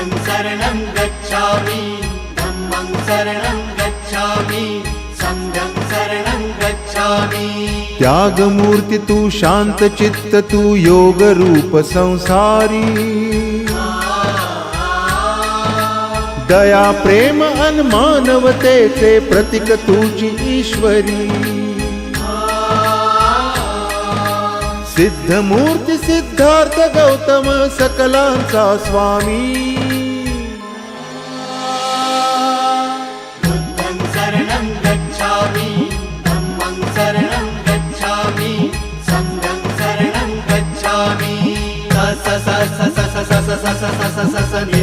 शरणं गच्छामि धम्मं शरणं गच्छामि संघं शरणं गच्छामि। त्यागमूर्ती तू शांत चित्त तू योग रूप संसारी दया प्रेम अन मानवतेचे प्रतीक तुझी ईश्वरी सिद्धमूर्ती सिद्धार्थ गौतम सकलांचा स्वामी बुद्धं शरणं गच्छामि धम्मं शरणं गच्छामि संघं शरणं गच्छामि। स स स स स स स स स स स स नि